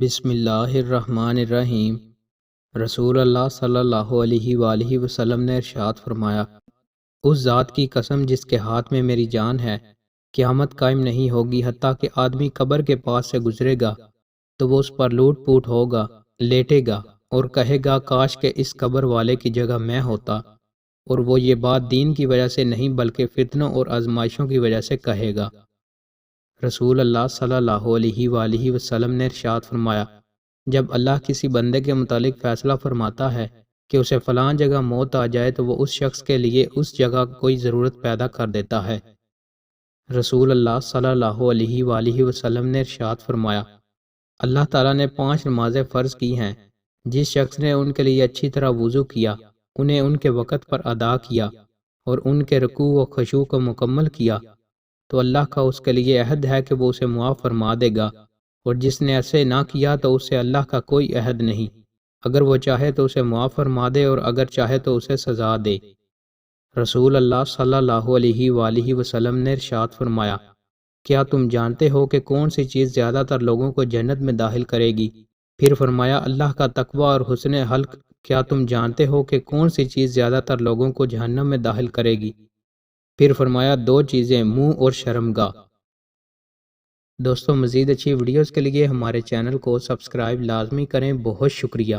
بسم اللہ الرحمن الرحیم۔ رسول اللہ صلی اللہ علیہ وآلہ وسلم نے ارشاد فرمایا، اس ذات کی قسم جس کے ہاتھ میں میری جان ہے، قیامت قائم نہیں ہوگی حتیٰ کہ آدمی قبر کے پاس سے گزرے گا تو وہ اس پر لوٹ پوٹ ہوگا، لیٹے گا اور کہے گا کاش کہ اس قبر والے کی جگہ میں ہوتا، اور وہ یہ بات دین کی وجہ سے نہیں بلکہ فتنوں اور آزمائشوں کی وجہ سے کہے گا۔ رسول اللہ صلی اللہ علیہ وآلہ وسلم نے ارشاد فرمایا، جب اللہ کسی بندے کے متعلق فیصلہ فرماتا ہے کہ اسے فلاں جگہ موت آ جائے تو وہ اس شخص کے لیے اس جگہ کوئی ضرورت پیدا کر دیتا ہے۔ رسول اللہ صلی اللہ علیہ وآلہ وسلم نے ارشاد فرمایا، اللہ تعالیٰ نے 5 نمازیں فرض کی ہیں، جس شخص نے ان کے لیے اچھی طرح وضو کیا، انہیں ان کے وقت پر ادا کیا اور ان کے رکوع و خشوع کو مکمل کیا تو اللہ کا اس کے لیے عہد ہے کہ وہ اسے معاف فرما دے گا، اور جس نے ایسے نہ کیا تو اس سے اللہ کا کوئی عہد نہیں، اگر وہ چاہے تو اسے معاف فرما دے اور اگر چاہے تو اسے سزا دے۔ رسول اللہ صلی اللہ علیہ وآلہ وسلم نے ارشاد فرمایا، کیا تم جانتے ہو کہ کون سی چیز زیادہ تر لوگوں کو جنت میں داخل کرے گی؟ پھر فرمایا، اللہ کا تقوی اور حسن خلق۔ کیا تم جانتے ہو کہ کون سی چیز زیادہ تر لوگوں کو جہنم میں داخل کرے گی؟ پھر فرمایا، 2 چیزیں، منہ اور شرمگاہ۔ دوستو، مزید اچھی ویڈیوز کے لیے ہمارے چینل کو سبسکرائب لازمی کریں۔ بہت شکریہ۔